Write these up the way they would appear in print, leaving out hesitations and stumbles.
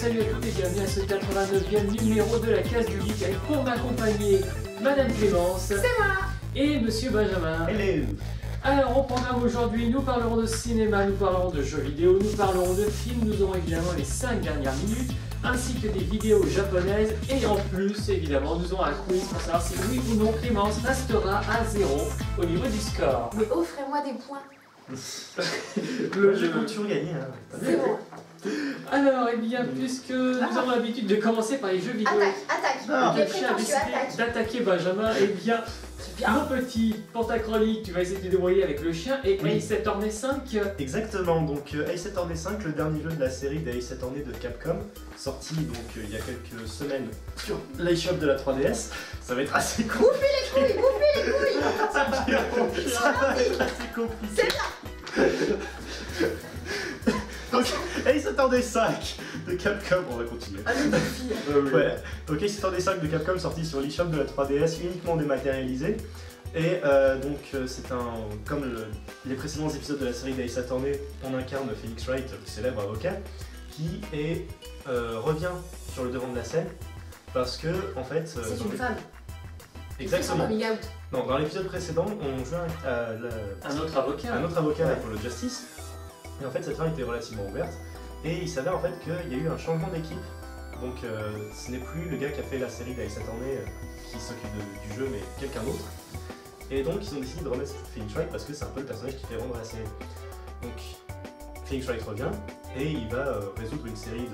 salut à toutes et bienvenue à ce 89e numéro de la case du geek avec pour m'accompagner Madame Clémence. C'est moi. Et Monsieur Benjamin. Hello. Alors au programme aujourd'hui, nous parlerons de cinéma, nous parlerons de jeux vidéo, nous parlerons de films, nous aurons évidemment les 5 dernières minutes, ainsi que des vidéos japonaises, et en plus, évidemment, nous aurons un quiz pour savoir si oui ou non Clémence restera à 0 au niveau du score. Mais offrez-moi des points. Le jeu compte toujours gagner. Hein. C'est bon. Alors, eh bien, puisque nous avons l'habitude de commencer par les jeux vidéo, Attaque. Non. Les le chien a prétentieux, décidé attaque. d'attaquer Benjamin, eh bien, mon petit Pentachronique, tu vas essayer de te débrouiller avec le chien, et Oui. Ace Attorney 5. Exactement, donc Ace Attorney 5, le dernier jeu de la série d'Ace Attorney de Capcom, sorti donc il y a quelques semaines sur l'iShop de la 3DS. Ça va être assez compliqué. Bouffez les couilles. Ça va être assez compliqué. Donc Ace Attorney 5 de Capcom, on va continuer. Allez, ma fille. Ouais. Donc Ace Attorney 5 de Capcom sorti sur l'eShop de la 3DS, uniquement dématérialisé. Et c'est comme les précédents épisodes de la série d'Ace Attorney, on incarne Phoenix Wright, le célèbre avocat, qui revient sur le devant de la scène parce que en fait. C'est une femme. Exactement. Coming out. Non, dans l'épisode précédent, on jouait Un autre avocat. un autre avocat pour le Justice. Et en fait, cette fin était relativement ouverte. Et il s'avère en fait qu'il y a eu un changement d'équipe. Donc ce n'est plus le gars qui a fait la série d'Ace Attorney qui s'occupe du jeu, mais quelqu'un d'autre. Et donc ils ont décidé de remettre Phoenix Wright parce que c'est un peu le personnage qui fait vendre la série. Donc Phoenix Wright revient et il va résoudre une série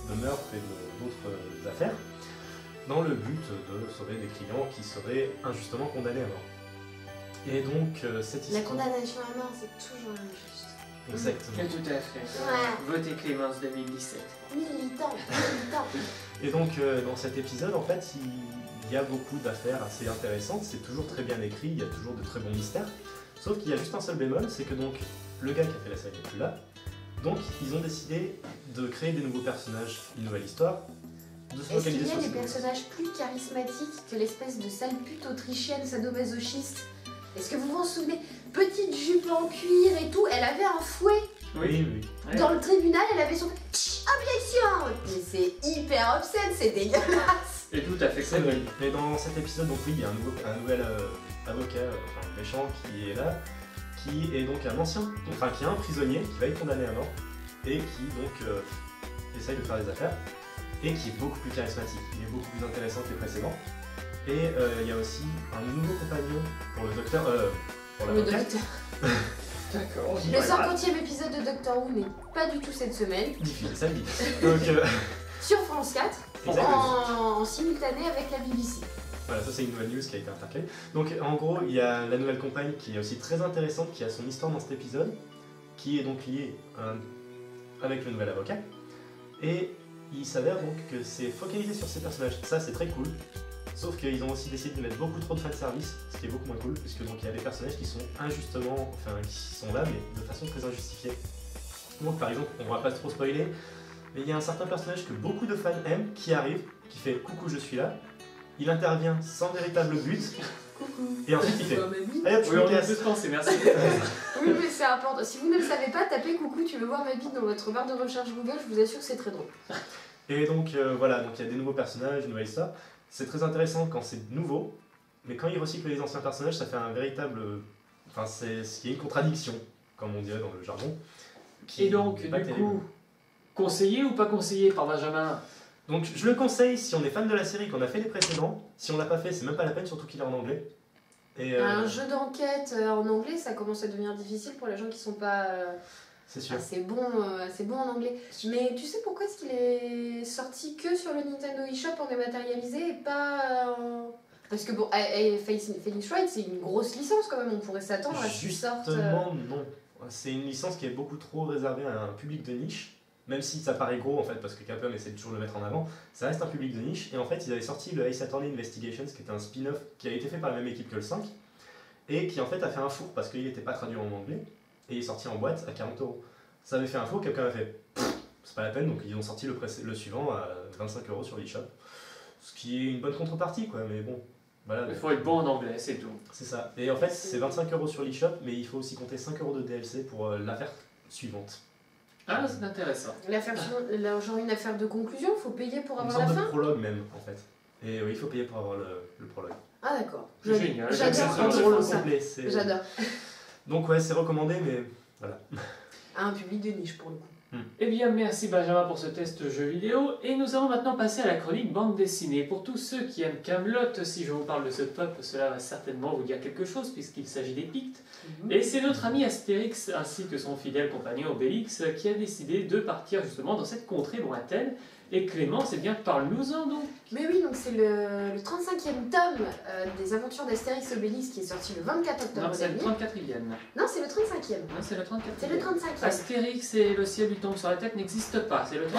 de meurtres et d'autres affaires dans le but de sauver des clients qui seraient injustement condamnés à mort. Et donc cette La histoire... condamnation à mort, c'est toujours injuste. Exactement. Tout à fait. Ouais. Votez Clémence 2017. Militant. Et donc dans cet épisode, en fait, il y a beaucoup d'affaires assez intéressantes, c'est toujours très bien écrit, il y a toujours de très bons mystères. Sauf qu'il y a juste un seul bémol, c'est que donc le gars qui a fait la série n'est plus là. Donc ils ont décidé de créer des nouveaux personnages, une nouvelle histoire, de se Est-ce qu'il focaliser y a sur des ces personnages plus charismatiques que l'espèce de sale pute autrichienne sadomasochiste? Est-ce que vous vous en souvenez? Petite jupe en cuir et tout, elle avait un fouet. Oui. Ouais. Dans le tribunal, elle avait son objection. Mais c'est hyper obscène, c'est dégueulasse. Et tout à fait C'est connu. vrai. Mais dans cet épisode, donc oui, il y a un nouvel avocat, enfin méchant, qui est là, qui est donc qui est un prisonnier qui va être condamné à mort et qui donc essaye de faire des affaires et qui est beaucoup plus charismatique. Il est beaucoup plus intéressant que les précédents. Et il y a aussi un nouveau compagnon pour le docteur, pour Le l'avocat. docteur. D'accord. Le 50e épisode de Doctor Who, mais pas du tout cette semaine. Difficile, samedi. Donc Sur France 4, exactement. en simultané avec la BBC. Voilà, ça c'est une nouvelle news qui a été intercalée. Donc en gros, il y a la nouvelle compagne qui est aussi très intéressante, qui a son histoire dans cet épisode, qui est donc liée avec le nouvel avocat. Et il s'avère donc que c'est focalisé sur ces personnages. Ça c'est très cool. Sauf qu'ils ont aussi décidé de mettre beaucoup trop de fanservice, ce qui est beaucoup moins cool, puisque donc il y a des personnages qui sont qui sont là, mais de façon très injustifiée. Donc par exemple, on va pas trop spoiler, mais il y a un certain personnage que beaucoup de fans aiment, qui arrive, qui fait « Coucou, je suis là », il intervient sans véritable but, Coucou. et ensuite il fait Oh, mamie. « Allez hop, je Oui, on me a casse tous pensé, merci. Oui, mais c'est important. Si vous ne le savez pas, tapez coucou, tu veux voir ma bite dans votre barre de recherche Google, je vous assure que c'est très drôle. ». Et donc voilà, donc il y a des nouveaux personnages, une nouvelle histoire. C'est très intéressant quand c'est nouveau, mais quand ils recyclent les anciens personnages, ça fait un véritable... Enfin, il y a une contradiction, comme on dirait dans le jargon. Et donc, est pas du terrible. coup, conseillé ou pas conseillé par Benjamin? Donc je le conseille si on est fan de la série, qu'on a fait les précédents. Si on l'a pas fait, c'est même pas la peine, surtout qu'il est en anglais. Et, Un jeu d'enquête en anglais, ça commence à devenir difficile pour les gens qui sont pas c'est sûr. assez bons en anglais. Mais tu sais pourquoi est-ce qu'il est sorti que sur le Nintendo eShop en dématérialisé et pas en... Parce que bon, Phoenix Wright, c'est une grosse licence quand même, on pourrait s'attendre à ce qu'il sorte... Justement, non. C'est une licence qui est beaucoup trop réservée à un public de niche. Même si ça paraît gros en fait, parce que Capcom essaie de toujours le mettre en avant, ça reste un public de niche. Et en fait, ils avaient sorti le Ace Attorney Investigations, qui était un spin-off qui a été fait par la même équipe que le 5, et qui en fait a fait un four parce qu'il n'était pas traduit en anglais, et il est sorti en boîte à 40€. Ça avait fait un four, Capcom a fait c'est pas la peine, donc ils ont sorti le suivant à 25€ sur l'eShop. Ce qui est une bonne contrepartie, quoi, mais bon. Voilà. Il faut être bon en anglais, c'est tout. C'est ça. Et en fait, c'est 25€ sur l'eShop, mais il faut aussi compter 5€ de DLC pour l'affaire suivante. Ah, c'est intéressant. Genre une affaire de conclusion, il faut payer pour Une avoir la sorte de fin. prologue même, en fait. Et oui, il faut payer pour avoir le prologue. Ah d'accord. Génial. J'adore C'est quand ils font ça. complet, J'adore. Donc ouais, c'est recommandé, mais voilà. À un public de niche pour le coup. Eh bien, merci Benjamin pour ce test jeu vidéo. Et nous allons maintenant passer à la chronique bande dessinée. Pour tous ceux qui aiment Kaamelott, si je vous parle de ce peuple, cela va certainement vous dire quelque chose puisqu'il s'agit des Pictes. Et c'est notre ami Astérix ainsi que son fidèle compagnon Obélix qui a décidé de partir justement dans cette contrée lointaine. Et Clément, c'est bien, parle-nous-en donc. Mais oui, donc c'est le 35e tome des aventures d'Astérix et Obélix qui est sorti le 24 octobre Non, c'est le dernier. 34e. Non, c'est le 35e. Non, c'est le 34e. C'est le 35e. Astérix et le ciel lui tombe sur la tête n'existe pas, c'est le 34e.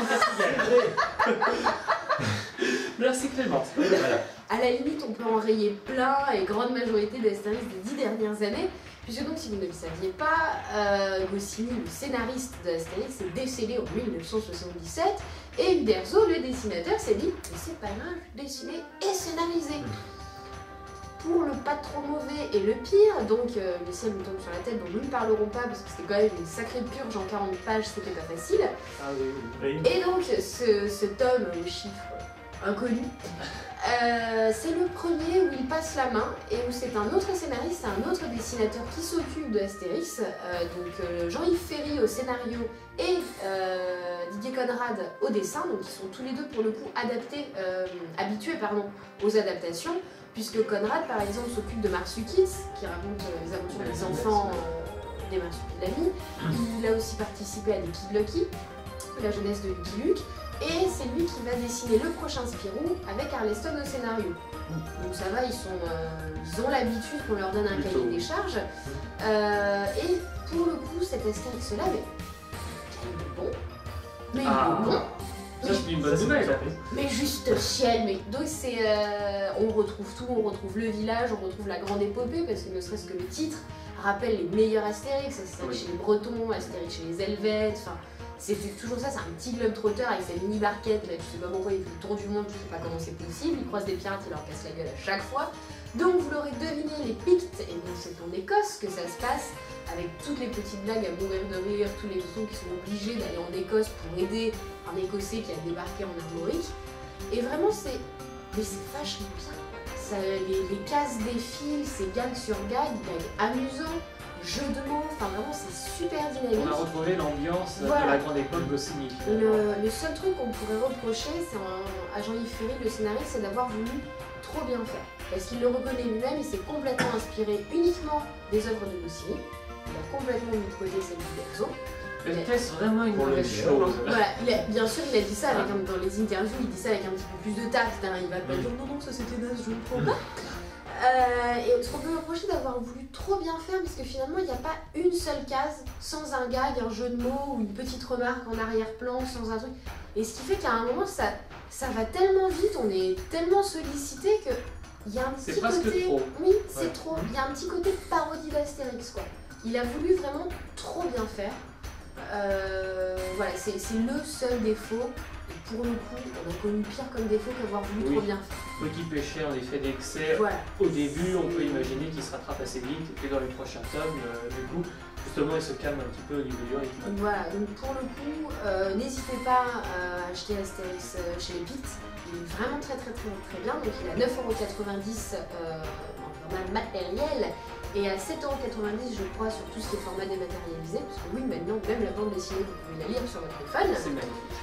Merci Clément. Voilà. À la limite, on peut enrayer plein et grande majorité d'Astérix des 10 dernières années. Puisque donc, si vous ne le saviez pas, Goscinny, le scénariste d'Astérix, est décédé en 1977. Et Uderzo, le dessinateur, s'est dit « Mais c'est pas grave, dessiner et scénariser !» Pour le pas trop mauvais et le pire, donc le ciel nous tombe sur la tête, dont nous ne parlerons pas parce que c'était quand même une sacrée purge en 40 pages, c'était pas facile. Ah oui, oui. Oui. Et donc ce tome au chiffre inconnu, c'est le premier où il passe la main et où c'est un autre scénariste, un autre dessinateur qui s'occupe de Astérix, donc Jean-Yves Ferry au scénario et Didier Conrad au dessin, donc ils sont tous les deux pour le coup habitués aux adaptations, puisque Conrad par exemple s'occupe de Marsupilami, qui raconte les aventures des enfants des Marsupilami. Il a aussi participé à des Kid Lucky, la jeunesse de Lucky Luke. Et c'est lui qui va dessiner le prochain Spirou avec Arleston au scénario. Donc ça va, ils ont l'habitude qu'on leur donne un cahier des charges. Et pour le coup, cet Astérix-là, il est bon. Mais il est bon. Ça, c'est une bonne nouvelle. Mais juste ciel, mais donc c'est, on retrouve tout, on retrouve le village, on retrouve la grande épopée, parce que ne serait-ce que le titre rappelle les meilleurs Astérix, Astérix chez les Bretons, Astérix chez les Helvètes, enfin c'était toujours ça, c'est un petit globe-trotter avec sa mini barquette, là tu sais pas pourquoi il fait le tour du monde, tu sais pas comment c'est possible, il croise des pirates, il leur casse la gueule à chaque fois. Donc vous l'aurez deviné, les Pictes, et donc c'est en Écosse que ça se passe, avec toutes les petites blagues à mourir de rire, tous les garçons qui sont obligés d'aller en Écosse pour aider un Écossais qui a débarqué en Armorique. Et vraiment c'est vachement bien. Ça, les cases défilent, c'est gag sur gag amusant, jeu de mots, enfin vraiment c'est super dynamique. On a retrouvé l'ambiance de la grande époque Goscinny. Le seul truc qu'on pourrait reprocher à Jean-Yves Ferry, le scénariste, c'est d'avoir voulu trop bien faire. Parce qu'il le reconnaît lui-même, il s'est complètement inspiré uniquement des œuvres de Goscinny. Il a complètement mis de côté celle d'Uderzo. Est-ce vraiment une mauvaise chose? Voilà, bien sûr, il a dit ça dans les interviews, il dit ça avec un petit peu plus de tact. Hein, il va pas dire non, ça c'était naze, je ne crois pas. Et ce qu'on peut reprocher d'avoir voulu trop bien faire, parce que finalement il n'y a pas une seule case sans un gag, un jeu de mots ou une petite remarque en arrière-plan, sans un truc. Et ce qui fait qu'à un moment ça va tellement vite, on est tellement sollicité que il y a un petit côté. Trop. Oui, c'est trop. Il y a un petit côté parodie d'Astérix quoi. Il a voulu vraiment trop bien faire. Voilà, c'est le seul défaut. Et pour le coup, on a connu pire comme défaut qu'avoir voulu trop bien faire. Petit péché en effet d'excès. Voilà. Au début, on peut imaginer qu'il se rattrape assez vite, et puis dans les prochains tomes, du coup, justement, il se calme un petit peu au niveau du rythme. Voilà, donc pour le coup, n'hésitez pas à acheter Astérix chez les Pictes. Il est vraiment très bien. Donc il est à 9,90€ en format matériel et à 7,90€ je crois sur tout ce qui est format dématérialisé. Parce que oui, maintenant, même la bande dessinée, vous pouvez la lire sur votre téléphone. C'est magnifique.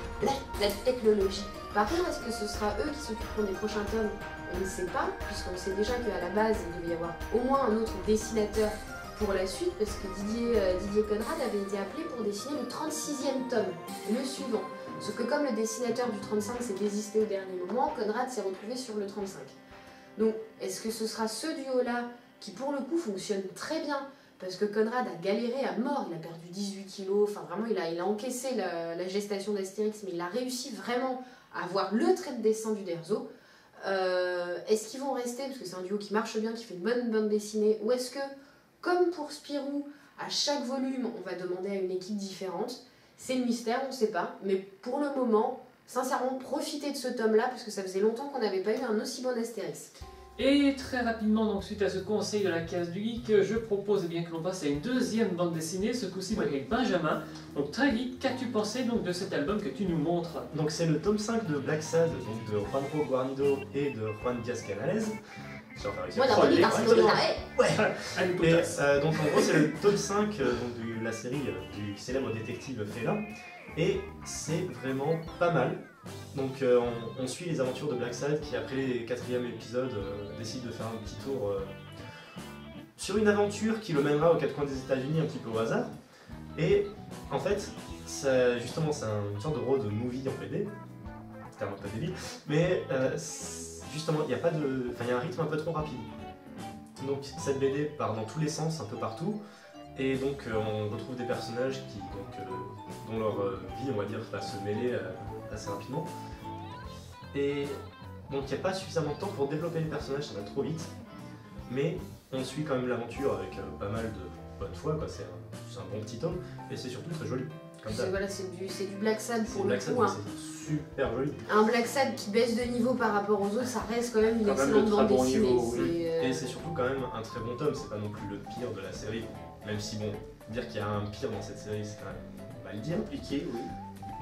La technologie. Par contre, est-ce que ce sera eux qui s'occuperont des prochains tomes? On ne sait pas, puisqu'on sait déjà qu'à la base, il devait y avoir au moins un autre dessinateur pour la suite, parce que Didier Conrad avait été appelé pour dessiner le 36e tome, le suivant. Sauf que comme le dessinateur du 35 s'est désisté au dernier moment, Conrad s'est retrouvé sur le 35. Donc, est-ce que ce sera ce duo-là qui, pour le coup, fonctionne très bien? Parce que Conrad a galéré à mort, il a perdu 18 kilos, enfin vraiment il a encaissé la gestation d'Astérix, mais il a réussi vraiment à avoir le trait de dessin d'Uderzo. Est-ce qu'ils vont rester, parce que c'est un duo qui marche bien, qui fait une bonne bande dessinée, ou est-ce que, comme pour Spirou, à chaque volume, on va demander à une équipe différente? C'est le mystère, on ne sait pas, mais pour le moment, sincèrement, profitez de ce tome-là, parce que ça faisait longtemps qu'on n'avait pas eu un aussi bon Astérix. Et très rapidement, donc suite à ce conseil de la case du geek, je propose bien que l'on passe à une deuxième bande dessinée, ce coup-ci avec Benjamin. Donc très vite, qu'as-tu pensé donc de cet album que tu nous montres? Donc c'est le tome 5 de Black Sad, donc de Juanjo Guarnido et de Juan Diaz-Canales. Allez, Et potasse. donc en gros c'est le tome 5 donc, de la série du célèbre détective Fela. Et c'est vraiment pas mal. Donc on suit les aventures de Black Sad qui après les 4e épisodes décide de faire un petit tour sur une aventure qui le mènera aux quatre coins des États-Unis un petit peu au hasard. Et en fait, justement c'est une sorte de road movie en BD. C'est un peu débile, mais justement il y a un rythme un peu trop rapide. Donc cette BD part dans tous les sens, un peu partout. Et donc on retrouve des personnages dont leur vie, on va dire, va se mêler assez rapidement. Et donc il n'y a pas suffisamment de temps pour développer les personnages, ça va trop vite. Mais on suit quand même l'aventure avec pas mal de bonne foi, quoi. C'est un bon petit tome et c'est surtout très joli. Voilà, c'est du Black Sad pour le Black Sad, coup. Hein. c'est super joli. Un Black Sad qui baisse de niveau par rapport aux autres, ça reste quand même une Quand même excellente de très bande bon dessinée. niveau, oui. Et c'est surtout quand même un très bon tome, c'est pas non plus le pire de la série. Même si bon, dire qu'il y a un pire dans cette série, c'est quand même mal dire. Compliqué, oui.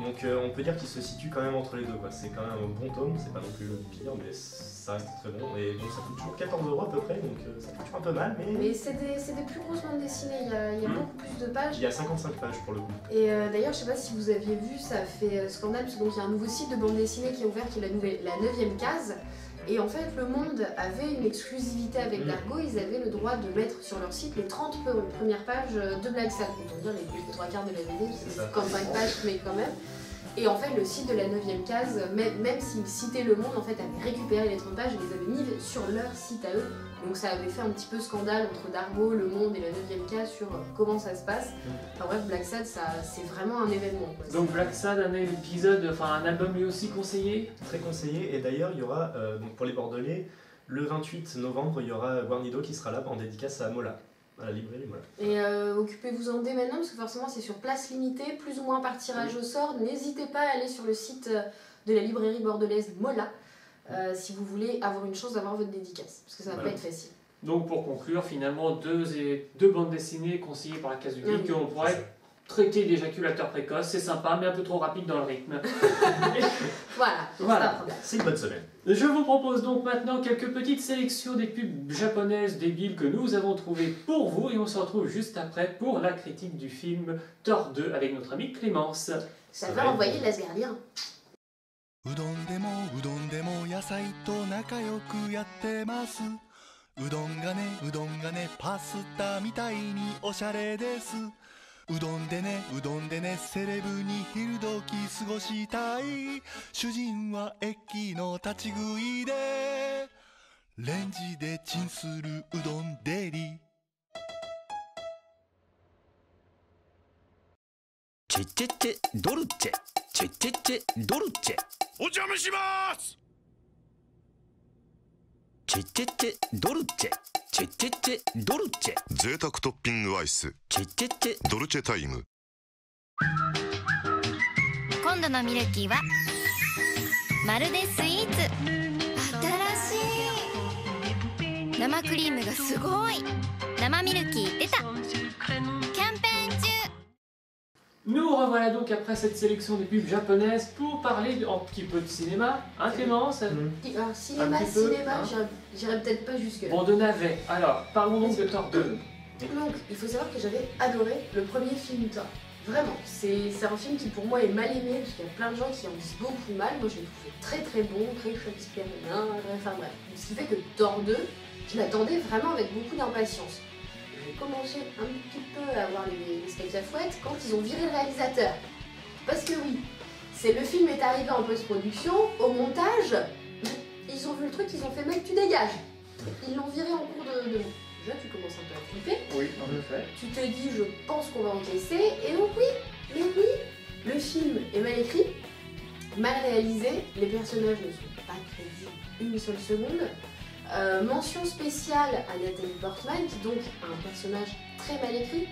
Donc on peut dire qu'il se situe quand même entre les deux, quoi. C'est quand même un bon tome, c'est pas non plus le pire, mais ça reste très bon. Et bon, ça coûte toujours 14 € à peu près, donc ça coûte toujours un peu mal, mais... Mais c'est des plus grosses bandes dessinées, il y a beaucoup plus de pages. Il y a 55 pages pour le coup. Et d'ailleurs, je sais pas si vous aviez vu, ça fait scandale, parce qu'il y a un nouveau site de bande dessinée qui est ouvert, qui est la 9e case. Et en fait, Le Monde avait une exclusivité avec Dargo, ils avaient le droit de mettre sur leur site les 30 premières pages de Black Sad. Autant dire les 3 quarts de la BD, parce que c'est 55 pages, mais quand même. Et en fait, le site de la 9e case, même s'ils citaient Le Monde, en fait, avait récupéré les 30 pages et les avait mis sur leur site à eux. Donc ça avait fait un petit peu scandale entre Dargo, Le Monde et la 9e case sur comment ça se passe. Enfin bref, Black Sad, c'est vraiment un événement, quoi. Donc Black Sad, un album lui aussi conseillé? Très conseillé, et d'ailleurs il y aura, donc pour les Bordelais, le 28 novembre, il y aura Guarnido qui sera là en dédicace à Mola, à la librairie Mola. Et occupez-vous-en dès maintenant, parce que forcément c'est sur place limitée, plus ou moins par tirage au sort. N'hésitez pas à aller sur le site de la librairie bordelaise Mola, si vous voulez avoir une chance d'avoir votre dédicace, parce que ça va pas être facile. Donc pour conclure, finalement, deux bandes dessinées conseillées par la case du geek, on pourrait traiter d'éjaculateur précoce, c'est sympa, mais un peu trop rapide dans le rythme. Voilà. C'est une bonne semaine. Je vous propose donc maintenant quelques petites sélections des pubs japonaises débiles que nous avons trouvées pour vous, et on se retrouve juste après pour la critique du film Thor 2 avec notre ami Clémence. Ça va envoyer l'Asgardien. うどんでもうどんでも野菜と仲良くやってますうどんがねパスタみたいにおしゃれですうどんでねセレブに昼時過ごしたい主人は駅の立ち食いでレンジでチンするうどんデリチェチェチェドルチェチェチェチェドルチェお邪魔しますチェチェチェドルチェチェチェチェドルチェ贅沢トッピングアイスチェチェチェドルチェタイム今度のミルキーはまるでスイーツ新しい生クリームがすごい生ミルキー出たキャンペーン中 Nous revoilà donc après cette sélection des pubs japonaises pour parler un petit peu de cinéma. Hein Clémence? Alors, cinéma, j'irais peut-être pas jusque-là. Bon, de navet. Alors, parlons donc de Thor 2. Donc, il faut savoir que j'avais adoré le premier film Thor. Vraiment, c'est un film qui pour moi est mal aimé, parce qu'il y a plein de gens qui en disent beaucoup mal. Moi, je l'ai trouvé très très bon, très shakespearien, enfin bref. Ce qui fait que Thor 2, je l'attendais vraiment avec beaucoup d'impatience. J'ai commencé un petit peu à avoir les steaks à fouette quand ils ont viré le réalisateur. Parce que oui, le film est arrivé en post-production, au montage, ils ont vu le truc, ils ont fait mec tu dégages. Ils l'ont viré en cours de... Déjà tu commences un peu à flipper. Oui, en effet. Tu te dis je pense qu'on va encaisser, et donc oui, le film est mal écrit, mal réalisé, les personnages ne sont pas crédibles une seule seconde. Mention spéciale à Nathalie Portman, qui est donc un personnage très mal écrit.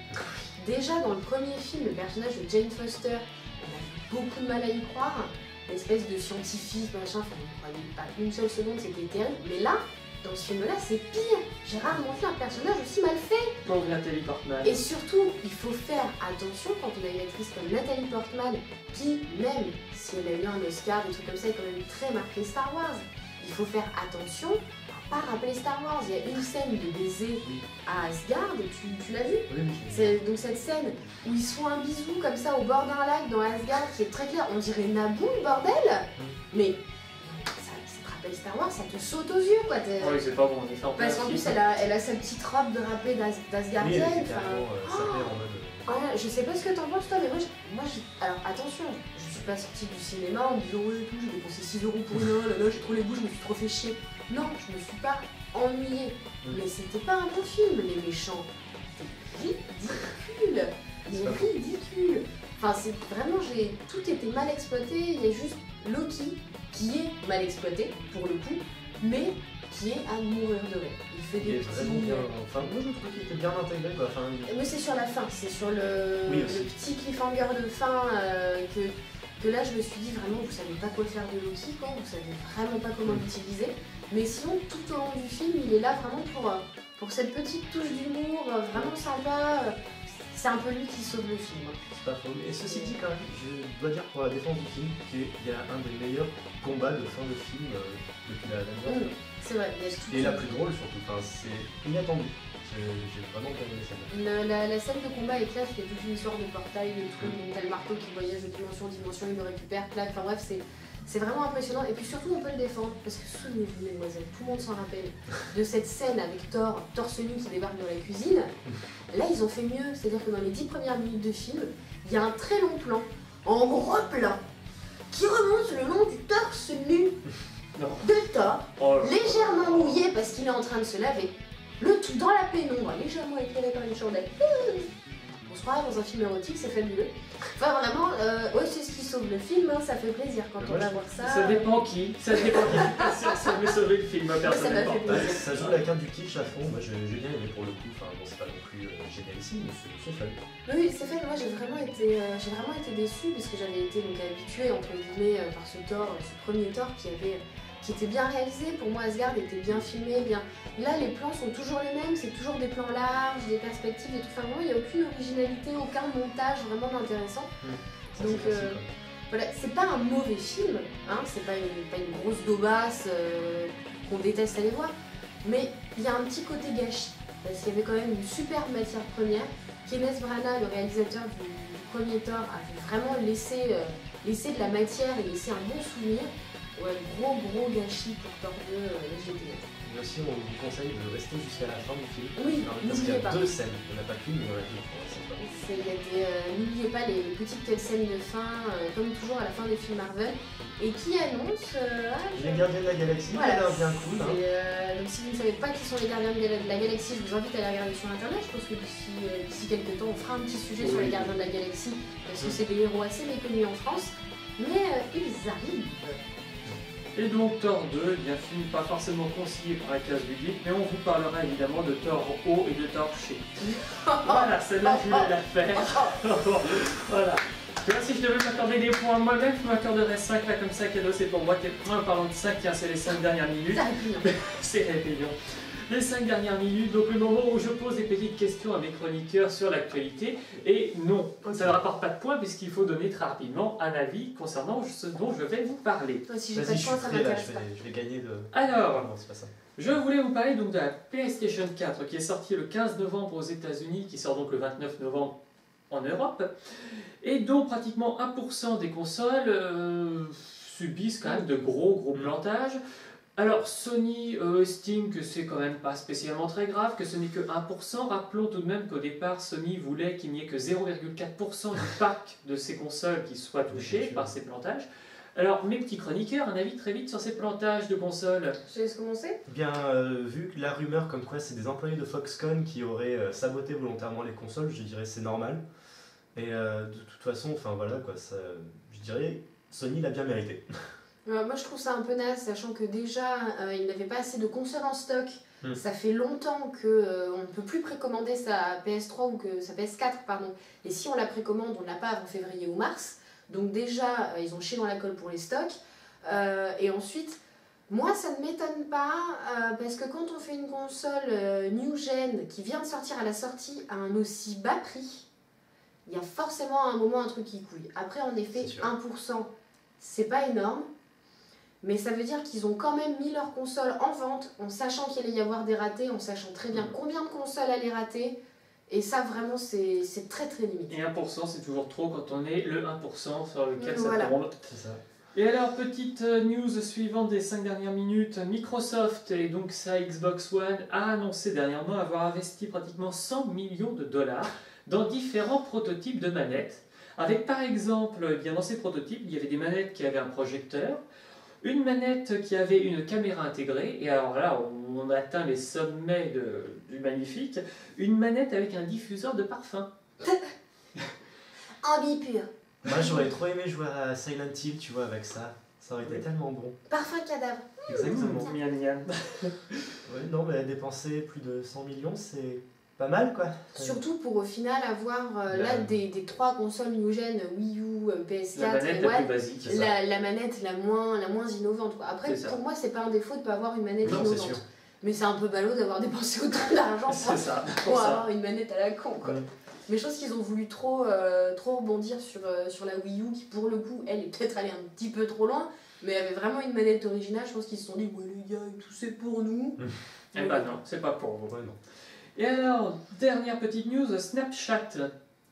Déjà dans le premier film, le personnage de Jane Foster, on a eu beaucoup de mal à y croire. L'espèce de scientifique, machin, enfin, on ne croyait pas une seule seconde, c'était terrible. Mais là, dans ce film-là, c'est pire. J'ai rarement vu un personnage aussi mal fait. Pauvre Nathalie Portman. Et surtout, il faut faire attention quand on a une actrice comme Nathalie Portman, qui, même si elle a eu un Oscar, des trucs comme ça, est quand même très marquée Star Wars. Il faut faire attention à pas rappeler Star Wars. Il y a une scène de baiser à Asgard, tu l'as vu? Oui, C'est donc cette scène où ils se font un bisou comme ça au bord d'un lac dans Asgard, qui est très clair. On dirait Naboo, bordel. Mais ça te rappelle Star Wars, ça te saute aux yeux, quoi. Oui, c'est pas bon, on est fait en Parce qu'en plus, elle a sa petite robe de rappelée oui, d'Asgardienne. elle était carrément sapée en mode. Voilà, je sais pas ce que t'en penses toi, mais alors attention, je suis pas sortie du cinéma en me disant ouais, tout, j'ai dépensé 6 € pour une heure, là j'ai trop les bouches, je me suis trop fait chier. Non, je me suis pas ennuyée, mais c'était pas un bon film, les méchants. C'était ridicule, mais ridicule. Enfin, c'est vraiment, tout était mal exploité, il y a juste Loki qui est mal exploité, pour le coup, mais qui est à mourir de rire. Il fait Il des est vraiment petits... bien. Enfin, moi je trouve qu'il était bien intégré quoi. Enfin, Mais c'est sur la fin, c'est sur le aussi. petit cliffhanger de fin que là je me suis dit vraiment vous savez pas quoi faire de Loki, quoi, vous savez vraiment pas comment l'utiliser. Mais sinon tout au long du film il est là vraiment pour cette petite touche d'humour vraiment sympa. C'est un peu lui qui sauve le film. c'est pas faux. Et ceci dit, quand même, je dois dire pour la défense du film qu'il y a un des meilleurs combats de fin de film depuis la dernière. C'est vrai, il y a tout. Et la plus drôle surtout, enfin, c'est inattendu. J'ai vraiment bien aimé celle-là. La scène de combat est classe, il y a toute une histoire de portail, de trucs, t'as le marteau qui voyage de dimension en dimension, il le récupère, clac, enfin bref, c'est vraiment impressionnant. Et puis surtout, on peut le défendre, parce que souvenez-vous, mesdemoiselles, tout le monde s'en rappelle, de cette scène avec Thor, torse nu qui débarque dans la cuisine. Là, ils ont fait mieux, c'est-à-dire que dans les 10 premières minutes de film, il y a un très long plan, en gros plan, qui remonte le long du torse nu de Thor, légèrement mouillé parce qu'il est en train de se laver. Le tout dans la pénombre, légèrement éclairé par une chandelle. On se croirait dans un film érotique, c'est fabuleux. Enfin vraiment, ouais, c'est ce qui sauve le film, hein, ça fait plaisir quand on va voir ça. Ça dépend qui. Ça dépend qui. Ça veut sauver le film, personnellement. fait plaisir. Ça joue la carte du kitsch à fond, moi j'ai bien aimé pour le coup, enfin bon c'est pas non plus génialissime, mais c'est fun. Oui, c'est fait, moi j'ai vraiment été déçue parce que j'avais été donc habituée entre guillemets par ce premier Thor qui était bien réalisé. Pour moi, Asgard était bien filmé, bien. Là, les plans sont toujours les mêmes, c'est toujours des plans larges, des perspectives et tout. Enfin, vraiment, il n'y a aucune originalité, aucun montage vraiment intéressant. Donc, voilà, c'est pas un mauvais film, hein, c'est pas une grosse daubasse qu'on déteste aller voir, mais il y a un petit côté gâchis, parce qu'il y avait quand même une superbe matière première. Kenneth Branagh, le réalisateur du premier Thor, avait vraiment laissé de la matière et laissé un bon souvenir. Ouais, gros gâchis pour Thor 2, GT. Mais aussi, on vous conseille de rester jusqu'à la fin du film. Oui, parce qu'il y n'oubliez a pas. 2 scènes, il n'y en a pas qu'une, mais il y en a deux. N'oubliez pas les petites scènes de fin, comme toujours à la fin des films Marvel, et qui annoncent... Les Gardiens de la Galaxie, voilà, ça a l'air bien cool. Hein. Donc si vous ne savez pas qui sont les Gardiens de la Galaxie, je vous invite à aller regarder sur internet. Je pense que d'ici quelques temps, on fera un petit sujet sur les Gardiens de la Galaxie, parce que c'est des héros assez méconnus en France, mais ils arrivent. Et donc Thor 2, bien film pas forcément concilié par la case du geek, mais on vous parlera évidemment de Thor haut et de Thor chez. Voilà, celle-là je voulais la faire. Voilà. Tu vois, si je devais m'accorder des points moi-même, je m'accorderais 5 là comme ça, cadeau c'est pour moi. Tes points parlant de 5, tiens, c'est les 5 dernières minutes. C'est réveillant. Les 5 dernières minutes, donc le moment où je pose des petites questions à mes chroniqueurs sur l'actualité. Et non, ça ne rapporte pas de points puisqu'il faut donner très rapidement un avis concernant ce dont je vais vous parler. Si j'ai pas Vas-y, de je points, suis ça prêt là, m'intéresse pas. je vais gagner de. Alors, Non, c'est pas ça. je voulais vous parler donc de la PlayStation 4 qui est sortie le 15 novembre aux États-Unis, qui sort donc le 29 novembre en Europe, et dont pratiquement 1% des consoles subissent quand même de gros plantages. Alors Sony estime que c'est quand même pas spécialement très grave, que ce n'est que 1%. Rappelons tout de même qu'au départ Sony voulait qu'il n'y ait que 0,4% du parc de ces consoles qui soit touché par ces plantages. Alors mes petits chroniqueurs, un avis très vite sur ces plantages de consoles. Je laisse commencer. Bien, vu que la rumeur comme quoi c'est des employés de Foxconn qui auraient saboté volontairement les consoles, je dirais c'est normal. Et de toute façon, enfin voilà quoi, ça, je dirais Sony l'a bien mérité. Moi je trouve ça un peu naze, sachant que déjà il n'avait pas assez de consoles en stock. Ça fait longtemps qu'on ne peut plus précommander sa PS3 ou que sa PS4, pardon. Et si on la précommande, on ne l'a pas avant février ou mars. Donc déjà, ils ont chié dans la colle pour les stocks. Et ensuite, Moi, ça ne m'étonne pas, parce que quand on fait une console new gen qui vient de sortir à la sortie à un aussi bas prix, il y a forcément à un moment un truc qui couille. Après, en effet, C'est sûr. 1%, c'est pas énorme, mais ça veut dire qu'ils ont quand même mis leur console en vente en sachant qu'il allait y avoir des ratés, en sachant très bien combien de consoles allaient rater, et ça, vraiment, c'est très très limite. Et 1%, c'est toujours trop quand on est le 1% sur lequel Voilà. ça tombe. C'est ça. Et alors, petite news suivante des 5 dernières minutes, Microsoft et donc sa Xbox One a annoncé dernièrement avoir investi pratiquement 100 millions de dollars dans différents prototypes de manettes. Avec par exemple, eh bien dans ces prototypes, il y avait des manettes qui avaient un projecteur, une manette qui avait une caméra intégrée, et alors là, on atteint les sommets du magnifique, une manette avec un diffuseur de parfum. Envie pure. Moi, j'aurais trop aimé jouer à Silent Hill, tu vois, avec ça. Ça aurait été tellement bon. Parfum cadavre. Exactement. Miam, miam. Ouais, non, mais dépenser plus de 100 millions, c'est pas mal, quoi. Surtout pour au final avoir là La- des 3 consoles new gen, Wii U, PS4 La manette et la plus One, basique. c'est ça. la manette la moins innovante, quoi. Après, C'est ça. pour moi, c'est pas un défaut de pas avoir une manette Non, c'est innovante. sûr. Mais c'est un peu ballot d'avoir dépensé autant d'argent C'est ça, pour pour ça. avoir une manette à la con, quoi. Ouais. Mais je pense qu'ils ont voulu trop rebondir sur la Wii U, qui pour le coup, elle est peut-être allée un petit peu trop loin, mais avait vraiment une manette originale. Je pense qu'ils se sont dit, ouais les gars, tout c'est pour nous. Eh ben non, c'est pas pour vous. Ouais, non. Et alors, dernière petite news, Snapchat.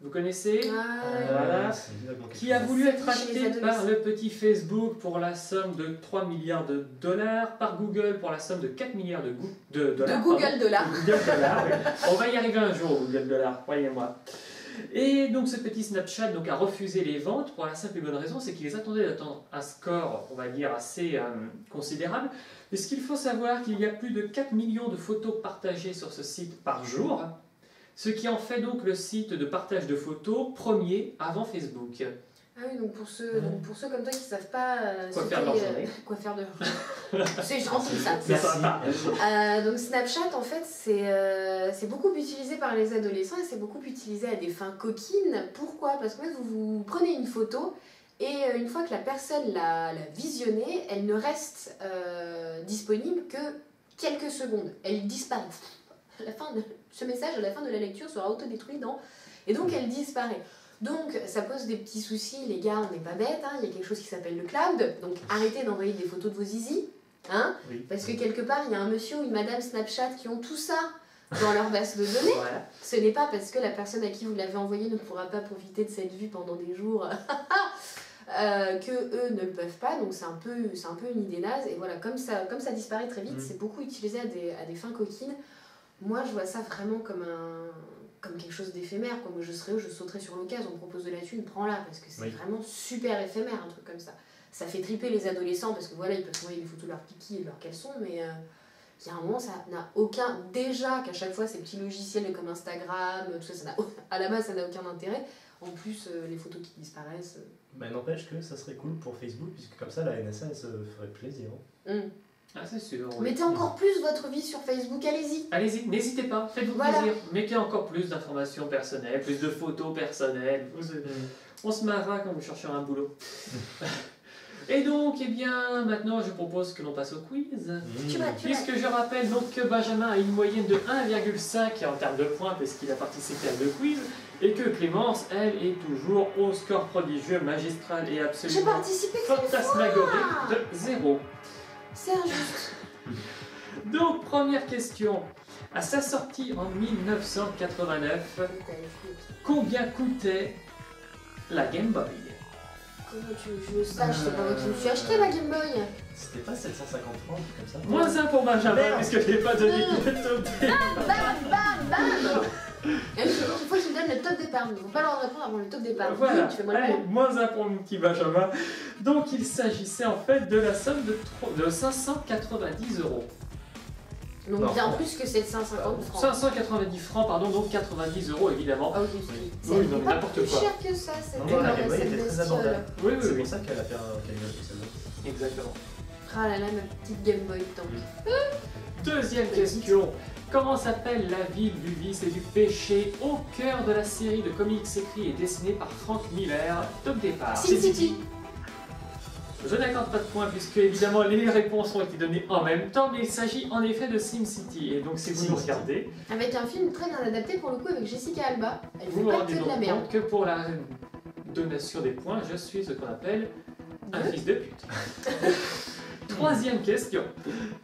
Vous connaissez Voilà. C'est évidemment quelque Qui a chose. voulu être Chez les acheté par adolescents. le petit Facebook pour la somme de 3 milliards de dollars, par Google pour la somme de 4 milliards de dollars. De Google pardon. Dollar. De Google Dollar, oui. On va y arriver un jour au Google Dollar, croyez-moi. Et donc ce petit Snapchat donc, a refusé les ventes pour la simple et bonne raison, c'est qu'ils attendaient d'atteindre un score, on va dire, assez considérable. Mais ce qu'il faut savoir, qu'il y a plus de 4 millions de photos partagées sur ce site par jour, ce qui en fait donc le site de partage de photos premier avant Facebook. Ah oui, donc pour ceux comme toi qui savent pas Quoi ce faire de leur qu'est, journée. quoi faire de leur journée. C'est gentil ça. C'est sympa. Donc Snapchat en fait c'est beaucoup utilisé par les adolescents et c'est beaucoup utilisé à des fins coquines. Pourquoi? Parce que vous prenez une photo et une fois que la personne l'a visionnée, elle ne reste disponible que quelques secondes. Elle disparaît. Ce message à la fin de la lecture sera autodétruit et donc elle disparaît. Donc ça pose des petits soucis, les gars, on n'est pas bêtes, hein. Il y a quelque chose qui s'appelle le cloud, donc arrêtez d'envoyer des photos de vos zizi, hein, Oui. parce que quelque part il y a un monsieur ou une madame Snapchat qui ont tout ça dans leur base de données. Voilà. Ce n'est pas parce que la personne à qui vous l'avez envoyé ne pourra pas profiter de cette vue pendant des jours que eux ne le peuvent pas, donc c'est un peu une idée naze. Et voilà, comme ça disparaît très vite, c'est beaucoup utilisé à des fins coquines. Moi je vois ça vraiment comme quelque chose d'éphémère, quoi. Moi je sauterais sur l'occasion, on me propose de la thune, prends-la, parce que c'est vraiment super éphémère un truc comme ça. Ça fait triper les adolescents parce que voilà, ils peuvent envoyer des photos de leur kiki et de leur caleçon, mais il y a un moment, ça n'a aucun. Déjà qu'à chaque fois, ces petits logiciels comme Instagram, tout ça, à la base, ça n'a aucun intérêt. En plus, les photos qui disparaissent. Mais n'empêche que ça serait cool pour Facebook, puisque comme ça, la NSA, elle se ferait plaisir. Ah, c'est sûr. oui. Mettez encore plus votre vie sur Facebook, allez-y. Allez-y, n'hésitez pas, faites-vous Voilà. plaisir. Mettez encore plus d'informations personnelles, plus de photos personnelles. On se marrera quand vous chercherez un boulot. Et donc, eh bien, maintenant, je propose que l'on passe au quiz. Tu vas. Puisque je rappelle donc que Benjamin a une moyenne de 1,5 en termes de points, puisqu'il a participé à deux quiz, et que Clémence, elle, est toujours au score prodigieux, magistral et J'ai absolument participé qu'une fantasmagorique de 0. C'est injuste. Donc, première question. À sa sortie en 1989, combien coûtait la Game Boy? Comment tu veux que je le sache? C'est pas moi qui me suis acheté la Game Boy. C'était pas 750 francs, comme ça? Moins 1 pour Benjamin, Merde. puisque je n'ai pas donné le top départ. Bam. Il faut qu'il me donne le top départ. Ils vont pas leur répondre avant le top départ. Voilà, Oui, tu fais moi le allez, point. moins 1 pour mon petit Benjamin. Donc il s'agissait en fait de la somme de 590 euros. Donc Non, bien francs. plus que 750 francs. 590 francs, pardon, donc 90 euros évidemment. Ah ok, Oui. Oui, non, mais pas n'importe plus quoi. cher que ça, cette Non, la Game Boy cette était très bestiole. abordable. Oui, C'est oui, oui. pour ça qu'elle a fait un cadeau sur celle-là. Exactement. Ah là là, ma petite Game Boy tank. Deuxième question. Comment s'appelle la ville du vice et du péché au cœur de la série de comics écrits et dessinés par Frank Miller? Top départ. Sin City. je n'accorde pas de points puisque évidemment les réponses ont été données en même temps, mais il s'agit en effet de SimCity. Et donc si vous nous regardez, Avec un film très bien adapté pour le coup avec Jessica Alba. Elle vous fait vous pas rendez que de la donc merde. compte que pour la donation des points, je suis ce qu'on appelle un fils de pute. Troisième question.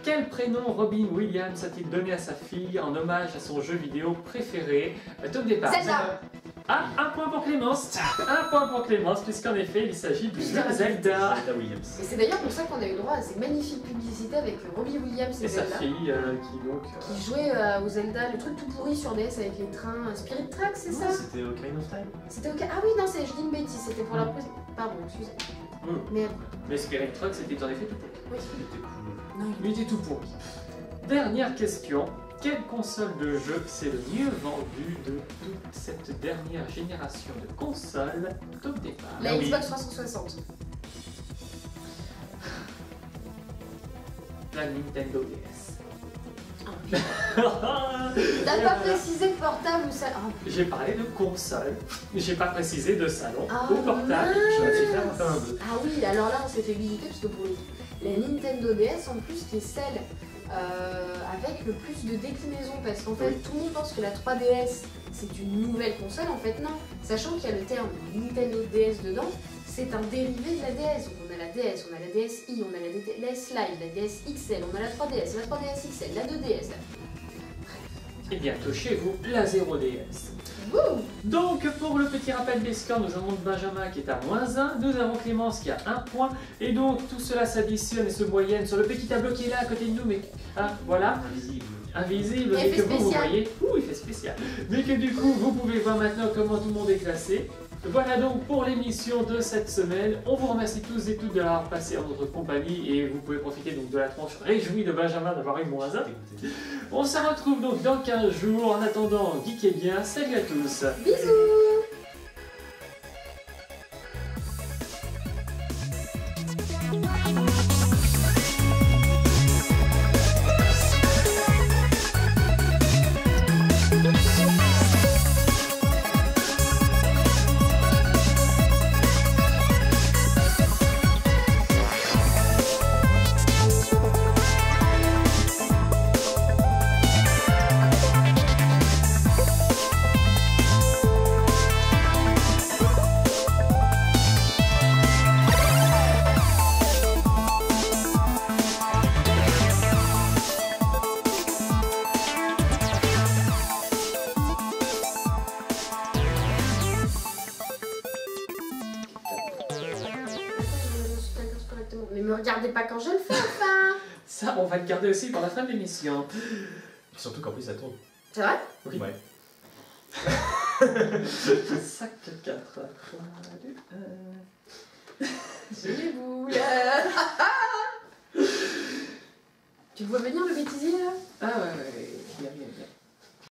Quel prénom Robin Williams a-t-il donné à sa fille en hommage à son jeu vidéo préféré? Top départ. Zelda. Ah, un point pour Clémence. Un point pour Clémence, puisqu'en effet, il s'agit du jeu Zelda. Zelda Williams. Et c'est d'ailleurs pour ça qu'on a eu droit à ces magnifiques publicités avec Robbie Williams et Et sa Zelda. fille qui donc... Qui jouait au Zelda, le truc tout pourri sur DS avec les trains Spirit Track, c'est ça? C'était Ocarina of Time. C'était ok. Ah oui, non, je dis une bêtise, c'était pour la prise. Pardon, excusez. Merde. Mais Spirit Truck, c'était en effet tout pourri. Oui. Il était cool. Non, Il était tout pourri. Dernière question. Quelle console de jeu s'est le mieux vendue de toute cette dernière génération de consoles? Top départ. La Ah oui. Xbox 360. La Nintendo DS. T'as pas précisé portable ou ça? Ah, J'ai parlé de console, j'ai pas précisé de salon Ah, ou portable. mince. J'aurais pu faire un peu. Ah oui, alors là on s'est fait visiter parce que pour la Nintendo DS en plus qui est celle avec le plus de déclinaisons parce qu'en fait tout le monde pense que la 3DS c'est une nouvelle console, en fait non. Sachant qu'il y a le terme Nintendo DS dedans, c'est un dérivé de la DS. Donc on a la DS, on a la DSi, on a la DS Lite, la DS XL, on a la 3DS, la 3DS XL, la 2DS. Et bientôt chez vous, la 0DS. Wouh! Donc pour le petit rappel des scores, nous avons Benjamin qui est à -1, nous avons Clémence qui a 1 point, et donc tout cela s'additionne et se moyenne sur le petit tableau qui est là à côté de nous, mais voilà, invisible, mais que Effet vous spécial. voyez, ouh, il fait spécial, mais que du coup vous pouvez voir maintenant comment tout le monde est classé. Voilà donc pour l'émission de cette semaine. On vous remercie tous et toutes de l'avoir passé en notre compagnie et vous pouvez profiter donc de la tronche réjouie de Benjamin d'avoir eu -1. On se retrouve donc dans 15 jours. En attendant, geekez bien. Salut à tous. Bisous! Mais me regardez pas quand je le fais, enfin! Ça, on va le garder aussi pour la fin de l'émission. Surtout qu'en plus ça tourne. C'est vrai? Oui. Ouais. 5, 4, 3, 2, 1. Gênez-vous là! Tu le vois venir le bêtisier là? Ah ouais.